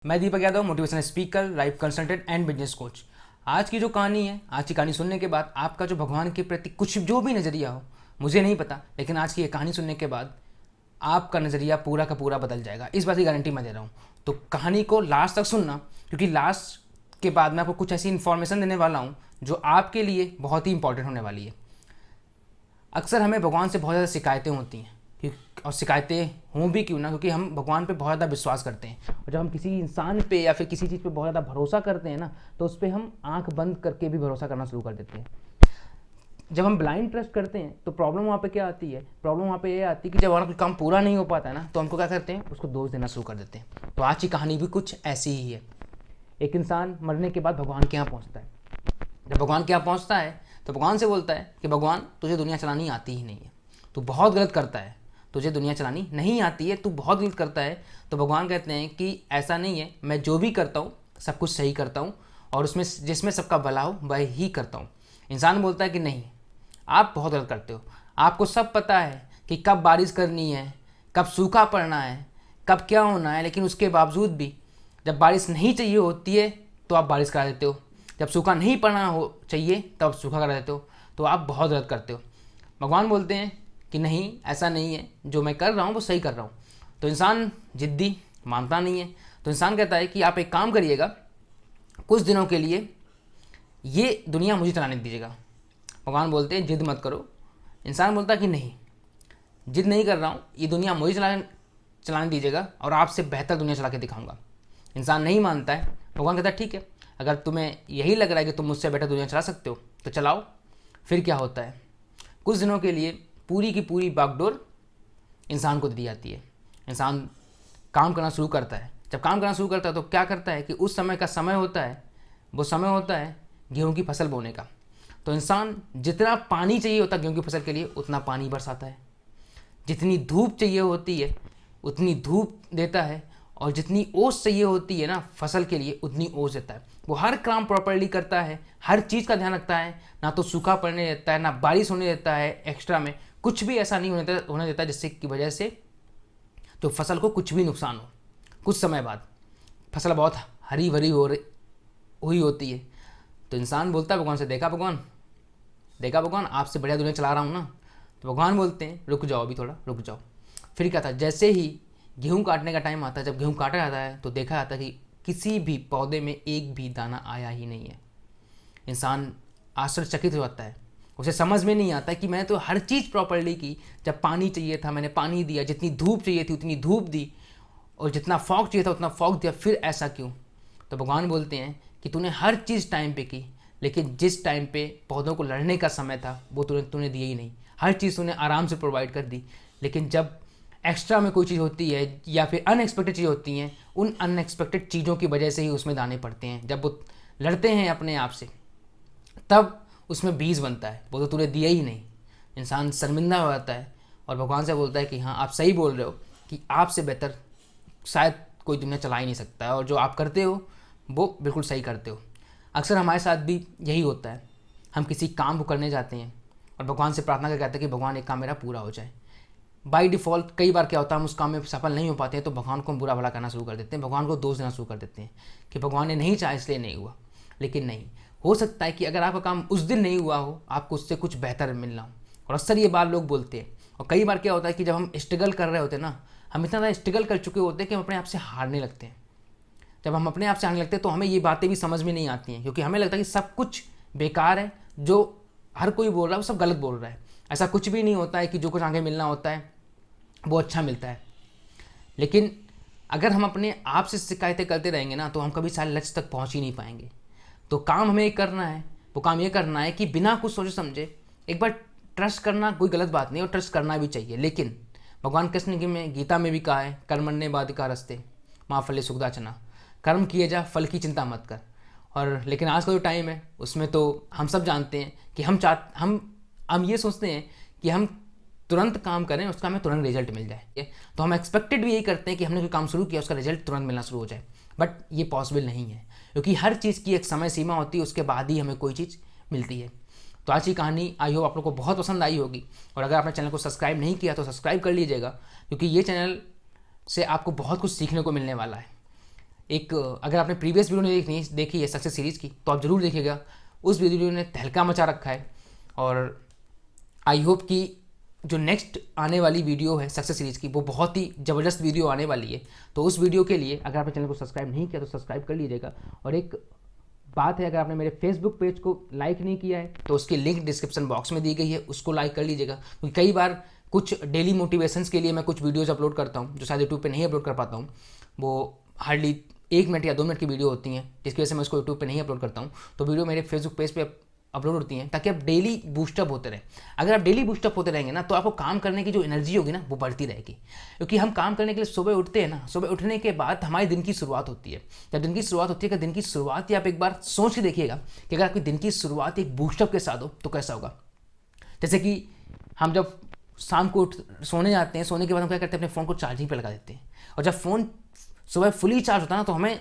मैं Deepak Yadav, motivational speaker, life consultant and business coach. आज की जो कहानी है, आज की कहानी सुनने के बाद आपका जो भगवान के प्रति कुछ जो भी नज़रिया हो, मुझे नहीं पता, लेकिन आज की ये कहानी सुनने के बाद आपका नज़रिया पूरा का पूरा बदल जाएगा। इस बात की गारंटी मैं दे रहा हूँ। तो कहानी को लास्ट तक सुनना, क्योंकि लास्ट के बाद मैं आपको कुछ ऐसी इन्फॉर्मेशन देने वाला हूँ जो आपके लिए बहुत ही इंपॉर्टेंट होने वाली है। अक्सर हमें भगवान से बहुत ज़्यादा शिकायतें होती हैं, और शिकायतें हों भी क्यों ना, क्योंकि हम भगवान पे बहुत ज़्यादा विश्वास करते हैं। और जब हम किसी इंसान पे या फिर किसी चीज़ पे बहुत ज़्यादा भरोसा करते हैं ना, तो उस पर हम आंख बंद करके भी भरोसा करना शुरू कर देते हैं। जब हम ब्लाइंड ट्रस्ट करते हैं तो प्रॉब्लम वहाँ पे क्या आती है? प्रॉब्लम वहाँ पे ये आती है कि जब हमारा कोई काम पूरा नहीं हो पाता है ना, तो हमको क्या करते हैं? उसको दोष देना शुरू कर देते हैं। तो आज की कहानी भी कुछ ऐसी ही है। एक इंसान मरने के बाद भगवान के यहाँ पहुँचता है। जब भगवान के यहाँ पहुँचता है तो भगवान से बोलता है कि भगवान, तुझे दुनिया चलानी आती ही नहीं है, तू बहुत गलत करता है, तुझे दुनिया चलानी नहीं आती है, तू बहुत गलत करता है। तो भगवान कहते हैं कि ऐसा नहीं है, मैं जो भी करता हूँ सब कुछ सही करता हूँ, और उसमें जिसमें सबका भला हो वह ही करता हूँ। इंसान बोलता है कि नहीं, आप बहुत गलत करते हो, आपको सब पता है कि कब बारिश करनी है, कब सूखा पड़ना है, कब क्या होना है, लेकिन उसके बावजूद भी जब बारिश नहीं चाहिए होती है तो आप बारिश करा देते हो, जब सूखा नहीं पड़ना हो चाहिए तब सूखा करा देते हो। तो आप बहुत गलत करते हो। भगवान बोलते हैं कि नहीं, ऐसा नहीं है, जो मैं कर रहा हूँ वो सही कर रहा हूँ। तो इंसान जिद्दी, मानता नहीं है। तो इंसान कहता है कि आप एक काम करिएगा, कुछ दिनों के लिए ये दुनिया मुझे चलाने दीजिएगा। भगवान बोलते हैं जिद मत करो। इंसान बोलता है कि नहीं, जिद नहीं कर रहा हूँ, ये दुनिया मुझे चलाने दीजिएगा और आपसे बेहतर दुनिया चला के दिखाऊंगा। इंसान नहीं मानता है। भगवान कहता है ठीक है, अगर तुम्हें यही लग रहा है कि तुम मुझसे बेटर दुनिया चला सकते हो तो चलाओ। फिर क्या होता है? कुछ दिनों के लिए पूरी की पूरी बागडोर इंसान को दी जाती है। इंसान काम करना शुरू करता है। जब काम करना शुरू करता है तो क्या करता है कि उस समय का समय होता है, वो समय होता है गेहूं की फसल बोने का। तो इंसान जितना पानी चाहिए होता है गेहूं की फसल के लिए, उतना पानी बरसाता है। जितनी धूप चाहिए होती है उतनी धूप देता है, और जितनी ओस चाहिए होती है ना फसल के लिए, उतनी ओस देता है। वो हर काम प्रॉपर्ली करता है, हर चीज़ का ध्यान रखता है, ना तो सूखा पड़ने देता है, ना बारिश होने देता है, एक्स्ट्रा में कुछ भी ऐसा नहीं होने देता जिससे की वजह से तो फसल को कुछ भी नुकसान हो। कुछ समय बाद फसल बहुत हरी भरी हुई होती है। तो इंसान बोलता है भगवान से, देखा भगवान, आपसे बढ़िया दुनिया चला रहा हूँ ना। तो भगवान बोलते हैं रुक जाओ, अभी थोड़ा रुक जाओ। फिर क्या था, जैसे ही गेहूँ काटने का टाइम आता है, जब गेहूँ काटा जाता है तो देखा जाता है कि किसी भी पौधे में एक भी दाना आया ही नहीं है। इंसान आश्चर्यचकित हो जाता है। उसे समझ में नहीं आता कि मैंने तो हर चीज़ प्रॉपर्ली की। जब पानी चाहिए था मैंने पानी दिया, जितनी धूप चाहिए थी उतनी धूप दी, और जितना फॉग चाहिए था उतना फॉग दिया, फिर ऐसा क्यों? तो भगवान बोलते हैं कि तूने हर चीज़ टाइम पे की, लेकिन जिस टाइम पे पौधों को लड़ने का समय था वो तूने दिया ही नहीं। हर चीज़ तूने आराम से प्रोवाइड कर दी, लेकिन जब एक्स्ट्रा में कोई चीज़ होती है या फिर अनएक्सपेक्टेड चीज़ होती हैं, उन अनएक्सपेक्टेड चीज़ों की वजह से ही उसमें दाने पड़ते हैं। जब वो लड़ते हैं अपने आप से, तब उसमें बीज बनता है, वो तो तूने दिया ही नहीं। इंसान शर्मिंदा हो जाता है और भगवान से बोलता है कि हाँ, आप सही बोल रहे हो कि आपसे बेहतर शायद कोई दुनिया चला ही नहीं सकता है, और जो आप करते हो वो बिल्कुल सही करते हो। अक्सर हमारे साथ भी यही होता है। हम किसी काम को करने जाते हैं और भगवान से प्रार्थना करके कहते हैं कि भगवान एक काम मेरा पूरा हो जाए। बाई डिफ़ॉल्ट कई बार क्या होता है, हम उस काम में सफल नहीं हो पाते हैं तो भगवान को हम बुरा भला करना शुरू कर देते हैं, भगवान को दोष देना शुरू कर देते हैं कि भगवान ने नहीं चाहा इसलिए नहीं हुआ। लेकिन नहीं, हो सकता है कि अगर आपका काम उस दिन नहीं हुआ हो, आपको उससे कुछ बेहतर मिलना हो। और अक्सर ये बात लोग बोलते हैं। और कई बार क्या होता है कि जब हम स्ट्रगल कर रहे होते हैं ना, हम इतना ज़्यादा स्ट्रगल कर चुके होते हैं कि हम अपने आप से हारने लगते हैं। जब हम अपने आप से हारने लगते हैं तो हमें ये बातें भी समझ में नहीं आती हैं, क्योंकि हमें लगता है कि सब कुछ बेकार है, जो हर कोई बोल रहा है वो सब गलत बोल रहा है। ऐसा कुछ भी नहीं होता है कि जो कुछ आगे मिलना होता है वो अच्छा मिलता है। लेकिन अगर हम अपने आप से शिकायतें करते रहेंगे ना, तो हम कभी सारे लक्ष्य तक पहुंच ही नहीं पाएंगे। तो काम हमें एक करना है, वो काम ये करना है कि बिना कुछ सोचे समझे एक बार ट्रस्ट करना कोई गलत बात नहीं, और ट्रस्ट करना भी चाहिए। लेकिन भगवान कृष्ण की में गीता में भी कहा है, कर्मण्येवाधिकार रस्ते माँ फले सुखदाचना, कर्म किए जा, फल की चिंता मत कर। और लेकिन आज का जो टाइम है उसमें तो हम सब जानते हैं कि हम ये सोचते हैं कि हम तुरंत काम करें, उसका हमें तुरंत रिजल्ट मिल जाए। तो हम एक्सपेक्टेड भी यही करते हैं कि हमने कोई काम शुरू किया उसका रिजल्ट तुरंत मिलना शुरू हो जाए। बट ये पॉसिबल नहीं है, क्योंकि हर चीज़ की एक समय सीमा होती है, उसके बाद ही हमें कोई चीज़ मिलती है। तो आज की कहानी आई होप आप लोग को बहुत पसंद आई होगी। और अगर आपने चैनल को सब्सक्राइब नहीं किया तो सब्सक्राइब कर लीजिएगा, क्योंकि ये चैनल से आपको बहुत कुछ सीखने को मिलने वाला है। एक अगर आपने प्रीवियस वीडियो नहीं देखी है सक्सेस सीरीज़ की तो आप ज़रूर देखिएगा। उस वीडियो ने तहलका मचा रखा है और आई होप कि जो नेक्स्ट आने वाली वीडियो है सक्सेस सीरीज़ की वो बहुत ही ज़बरदस्त वीडियो आने वाली है। तो उस वीडियो के लिए अगर आपने चैनल को सब्सक्राइब नहीं किया तो सब्सक्राइब कर लीजिएगा। और एक बात है, अगर आपने मेरे फेसबुक पेज को लाइक नहीं किया है तो उसकी लिंक डिस्क्रिप्शन बॉक्स में दी गई है, उसको लाइक कर लीजिएगा। क्योंकि कई बार कुछ डेली मोटिवेशंस के लिए मैं कुछ वीडियोस अपलोड करता हूँ जो शायद यूट्यूब पे नहीं अपलोड कर पाता हूँ। वो हार्डली 1 मिनट या 2 मिनट की वीडियो होती हैं जिसकी वजह से मैं उसको यूट्यूब पे नहीं अपलोड करता हूँ। तो वीडियो मेरे फेसबुक पेज पे अपलोड होती हैं ताकि आप डेली बूस्टअप होते रहें। अगर आप डेली बूस्टअप होते रहेंगे ना तो आपको काम करने की जो एनर्जी होगी ना वो बढ़ती रहेगी। क्योंकि हम काम करने के लिए सुबह उठते हैं ना, सुबह उठने के बाद हमारे दिन की शुरुआत होती है। जब दिन की शुरुआत होती है, कि दिन की शुरुआत ही आप एक बार सोच के देखिएगा कि अगर आपकी दिन की शुरुआत एक बूस्टअप के साथ हो तो कैसा होगा। जैसे कि हम जब शाम को सोने जाते हैं, सोने के बाद हम क्या करते हैं, अपने फ़ोन को चार्जिंग पे लगा देते हैं। और जब फ़ोन सुबह फुली चार्ज होता है ना तो हमें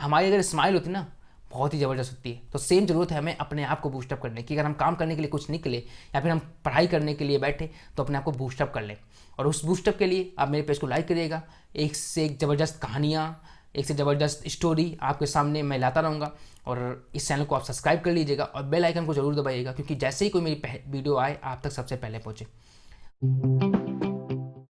हमारी अगर स्माइल होती है ना बहुत ही ज़बरदस्त होती है। तो सेम ज़रूरत है हमें अपने आप को बूस्टअप करने की। अगर हम काम करने के लिए कुछ निकले या फिर हम पढ़ाई करने के लिए बैठे तो अपने आप को बूस्टअप कर लें। और उस बूस्टअप के लिए आप मेरे पेज को लाइक करिएगा। एक से एक ज़बरदस्त कहानियाँ, एक से ज़बरदस्त स्टोरी आपके सामने मैं लाता रहूँगा। और इस चैनल को आप सब्सक्राइब कर लीजिएगा और बेल आइकन को ज़रूर दबाइएगा, क्योंकि जैसे ही कोई मेरी वीडियो आए आप तक सबसे पहले पहुँचे।